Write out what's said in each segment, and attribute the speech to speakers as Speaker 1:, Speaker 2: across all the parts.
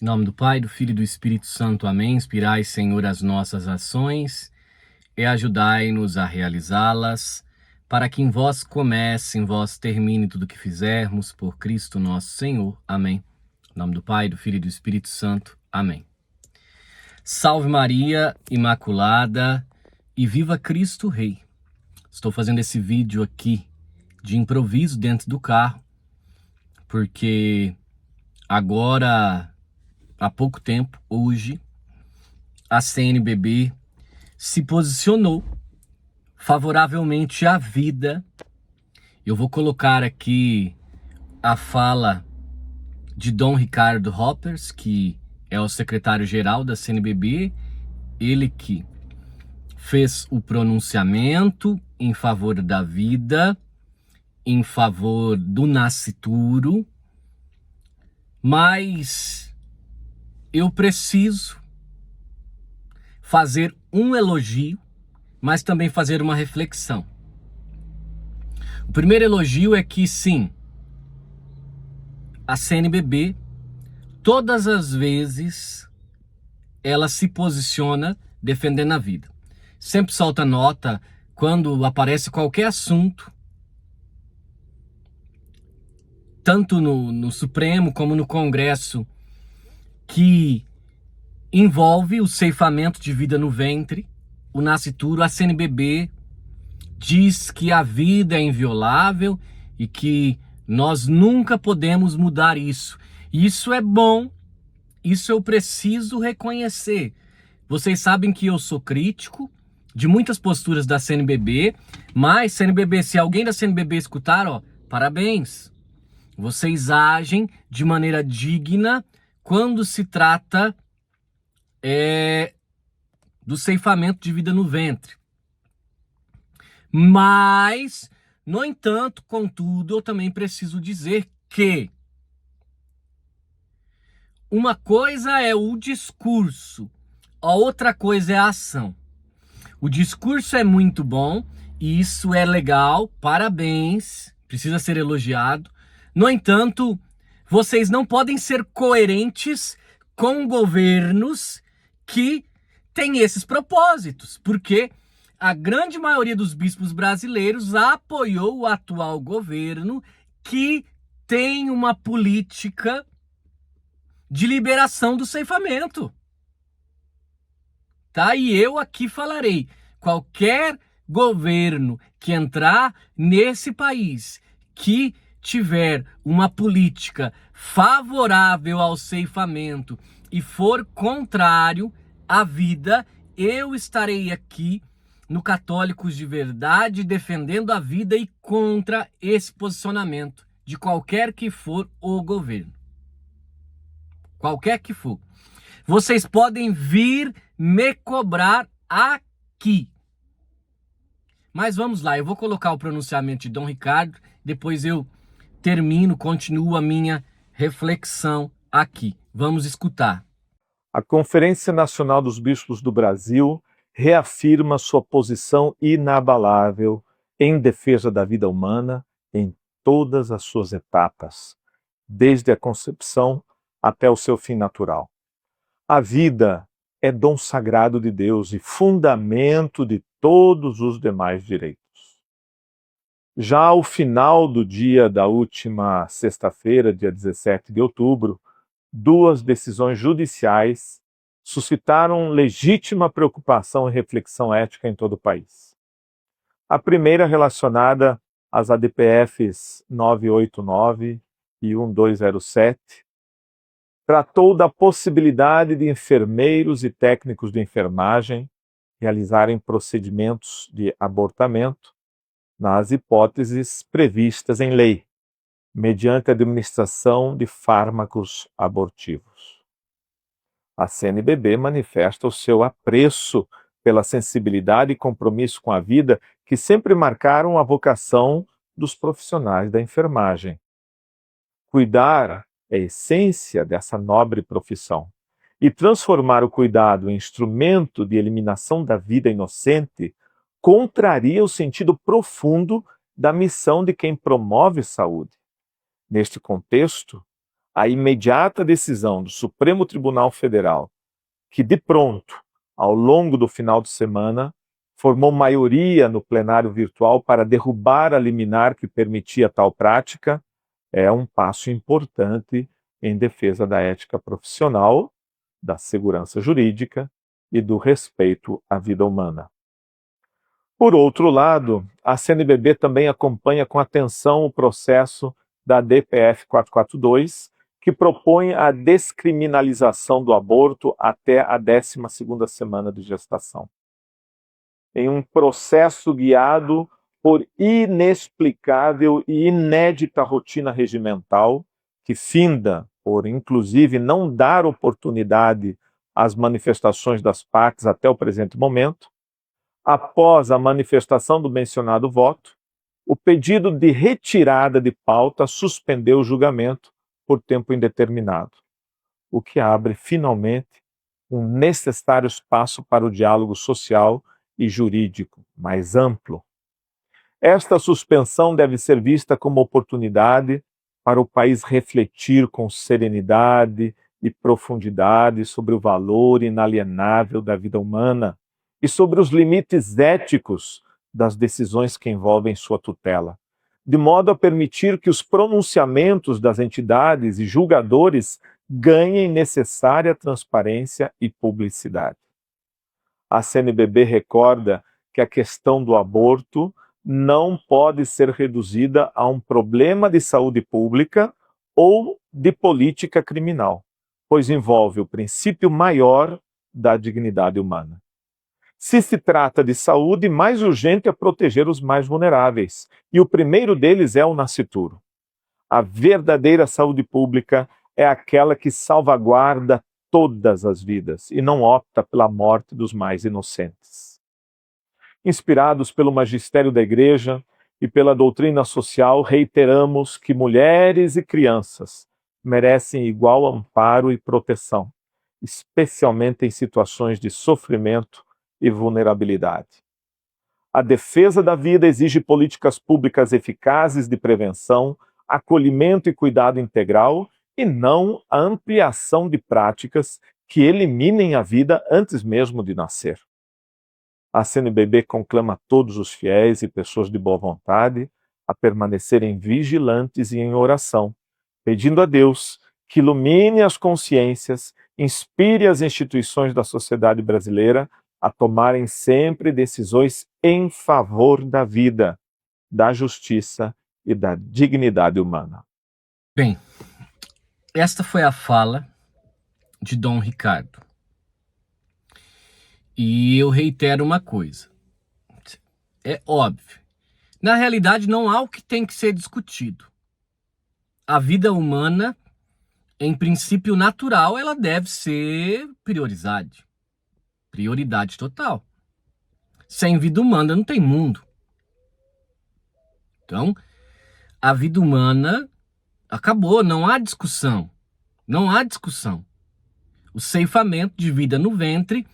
Speaker 1: Em nome do Pai, do Filho e do Espírito Santo. Amém. Inspirai, Senhor, as nossas ações e ajudai-nos a realizá-las, para que em vós comece, em vós termine tudo o que fizermos, por Cristo nosso Senhor. Amém. Em nome do Pai, do Filho e do Espírito Santo. Amém. Salve Maria Imaculada e viva Cristo Rei. Estou fazendo esse vídeo aqui de improviso dentro do carro, porque agora, há pouco tempo, hoje, a CNBB se posicionou favoravelmente à vida. Eu vou colocar aqui a fala de Dom Ricardo Hoppers, que é o secretário-geral da CNBB, ele que fez o pronunciamento em favor da vida, em favor do nascituro, mas eu preciso fazer um elogio, mas também fazer uma reflexão. O primeiro elogio é que sim, a CNBB, todas as vezes, ela se posiciona defendendo a vida. Sempre solta nota quando aparece qualquer assunto, tanto no Supremo como no Congresso, que envolve o ceifamento de vida no ventre, o nascituro. A CNBB diz que a vida é inviolável e que nós nunca podemos mudar isso. Isso é bom, isso eu preciso reconhecer. Vocês sabem que eu sou crítico de muitas posturas da CNBB, mas CNBB, se alguém da CNBB escutar, parabéns. Vocês agem de maneira digna quando se trata do ceifamento de vida no ventre. Mas, no entanto, contudo, eu também preciso dizer que uma coisa é o discurso, a outra coisa é a ação. O discurso é muito bom, e isso é legal, parabéns, precisa ser elogiado. No entanto, vocês não podem ser coerentes com governos que têm esses propósitos, porque a grande maioria dos bispos brasileiros apoiou o atual governo, que tem uma política de liberação do ceifamento. Tá? E eu aqui falarei, qualquer governo que entrar nesse país, que tiver uma política favorável ao ceifamento e for contrário à vida, eu estarei aqui no Católicos de Verdade defendendo a vida e contra esse posicionamento de qualquer que for o governo. Qualquer que for. Vocês podem vir me cobrar aqui. Mas vamos lá, eu vou colocar o pronunciamento de Dom Ricardo, depois eu continuo a minha reflexão aqui. Vamos escutar.
Speaker 2: A Conferência Nacional dos Bispos do Brasil reafirma sua posição inabalável em defesa da vida humana em todas as suas etapas, desde a concepção até o seu fim natural. A vida é dom sagrado de Deus e fundamento de todos os demais direitos. Já ao final do dia da última sexta-feira, dia 17 de outubro, duas decisões judiciais suscitaram legítima preocupação e reflexão ética em todo o país. A primeira, relacionada às ADPFs 989 e 1207, tratou da possibilidade de enfermeiros e técnicos de enfermagem realizarem procedimentos de abortamento nas hipóteses previstas em lei, mediante a administração de fármacos abortivos. A CNBB manifesta o seu apreço pela sensibilidade e compromisso com a vida que sempre marcaram a vocação dos profissionais da enfermagem. Cuidar é a essência dessa nobre profissão, e transformar o cuidado em instrumento de eliminação da vida inocente contraria o sentido profundo da missão de quem promove saúde. Neste contexto, a imediata decisão do Supremo Tribunal Federal, que de pronto, ao longo do final de semana, formou maioria no plenário virtual para derrubar a liminar que permitia tal prática, é um passo importante em defesa da ética profissional, da segurança jurídica e do respeito à vida humana. Por outro lado, a CNBB também acompanha com atenção o processo da DPF 442, que propõe a descriminalização do aborto até a 12ª semana de gestação. Em um processo guiado por inexplicável e inédita rotina regimental, que finda por, inclusive, não dar oportunidade às manifestações das partes até o presente momento, após a manifestação do mencionado voto, o pedido de retirada de pauta suspendeu o julgamento por tempo indeterminado, o que abre, finalmente, um necessário espaço para o diálogo social e jurídico mais amplo. Esta suspensão deve ser vista como oportunidade para o país refletir com serenidade e profundidade sobre o valor inalienável da vida humana e sobre os limites éticos das decisões que envolvem sua tutela, de modo a permitir que os pronunciamentos das entidades e julgadores ganhem necessária transparência e publicidade. A CNBB recorda que a questão do aborto não pode ser reduzida a um problema de saúde pública ou de política criminal, pois envolve o princípio maior da dignidade humana. Se se trata de saúde, mais urgente é proteger os mais vulneráveis, e o primeiro deles é o nascituro. A verdadeira saúde pública é aquela que salvaguarda todas as vidas e não opta pela morte dos mais inocentes. Inspirados pelo magistério da Igreja e pela doutrina social, reiteramos que mulheres e crianças merecem igual amparo e proteção, especialmente em situações de sofrimento e vulnerabilidade. A defesa da vida exige políticas públicas eficazes de prevenção, acolhimento e cuidado integral, e não a ampliação de práticas que eliminem a vida antes mesmo de nascer. A CNBB conclama todos os fiéis e pessoas de boa vontade a permanecerem vigilantes e em oração, pedindo a Deus que ilumine as consciências, inspire as instituições da sociedade brasileira a tomarem sempre decisões em favor da vida, da justiça e da dignidade humana.
Speaker 1: Bem, esta foi a fala de Dom Ricardo. E eu reitero uma coisa. É óbvio. Na realidade, não há o que tem que ser discutido. A vida humana, em princípio natural, ela deve ser prioridade. Prioridade total. Sem vida humana não tem mundo. Então, a vida humana acabou, não há discussão. Não há discussão. O ceifamento de vida no ventre,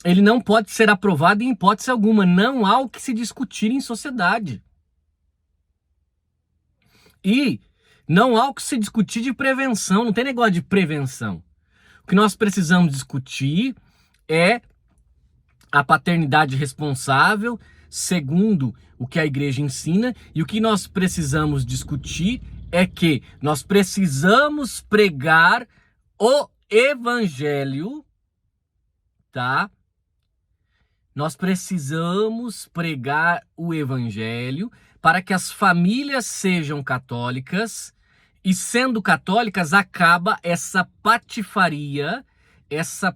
Speaker 1: ele não pode ser aprovado em hipótese alguma. Não há o que se discutir em sociedade. E não há o que se discutir de prevenção. Não tem negócio de prevenção. O que nós precisamos discutir é a paternidade responsável, segundo o que a igreja ensina, e o que nós precisamos discutir é que nós precisamos pregar o evangelho, tá? Nós precisamos pregar o evangelho para que as famílias sejam católicas, e sendo católicas acaba essa patifaria, essa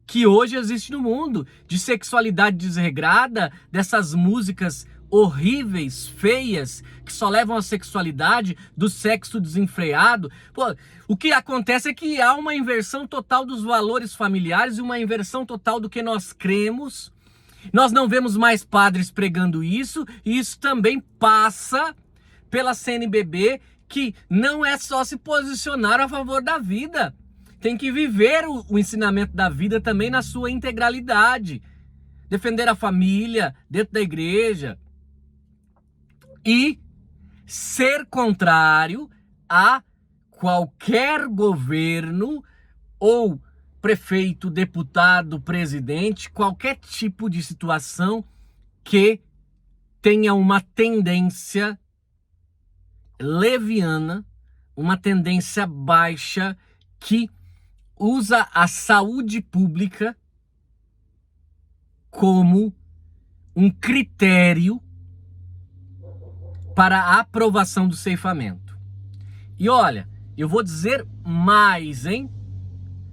Speaker 1: que hoje existe no mundo, de sexualidade desregrada, dessas músicas horríveis, feias, que só levam à sexualidade, do sexo desenfreado. Pô, o que acontece é que há uma inversão total dos valores familiares e uma inversão total do que nós cremos. Nós não vemos mais padres pregando isso, e isso também passa pela CNBB, que não é só se posicionar a favor da vida. Tem que viver o ensinamento da vida também na sua integralidade. Defender a família dentro da igreja. E ser contrário a qualquer governo ou prefeito, deputado, presidente, qualquer tipo de situação que tenha uma tendência leviana, uma tendência baixa, que usa a saúde pública como um critério para a aprovação do ceifamento. E olha, eu vou dizer mais, hein?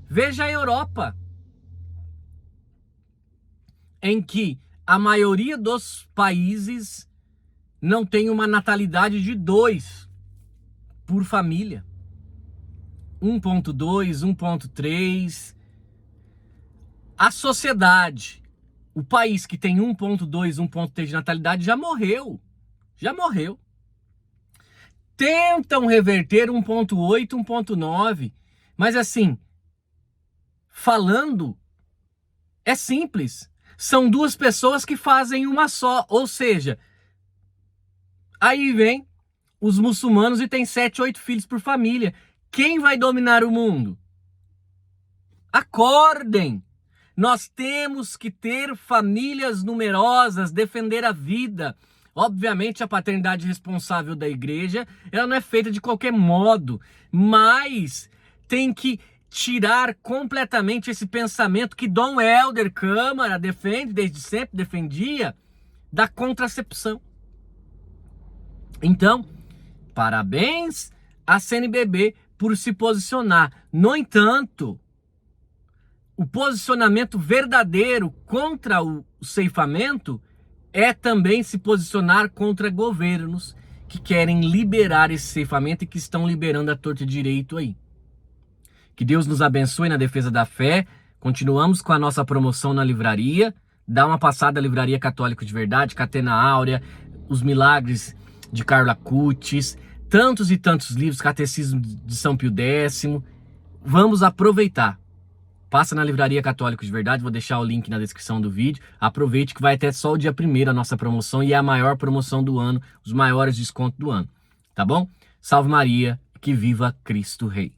Speaker 1: Veja a Europa, em que a maioria dos países não tem uma natalidade de 2 por família. 1,2, 1,3. A sociedade, o país que tem 1,2, 1,3 de natalidade já morreu. Já morreu. Tentam reverter 1,8, 1,9. Mas assim, falando, é simples. São 2 pessoas que fazem uma só. Ou seja, aí vem os muçulmanos e tem 7, 8 filhos por família. Quem vai dominar o mundo? Acordem! Nós temos que ter famílias numerosas, defender a vida. Obviamente, a paternidade responsável da igreja, ela não é feita de qualquer modo, mas tem que tirar completamente esse pensamento que Dom Helder Câmara defende, desde sempre defendia, da contracepção. Então, parabéns à CNBB por se posicionar. No entanto, o posicionamento verdadeiro contra o ceifamento é também se posicionar contra governos que querem liberar esse ceifamento e que estão liberando a torta e direito aí. Que Deus nos abençoe na defesa da fé. Continuamos com a nossa promoção na livraria. Dá uma passada na Livraria Católica de Verdade, Catena Áurea, Os Milagres de Carla Cutis, tantos e tantos livros, Catecismo de São Pio X. Vamos aproveitar. Passa na Livraria Católica de Verdade, vou deixar o link na descrição do vídeo. Aproveite que vai até só o dia 1º a nossa promoção e é a maior promoção do ano, os maiores descontos do ano. Tá bom? Salve Maria, que viva Cristo Rei.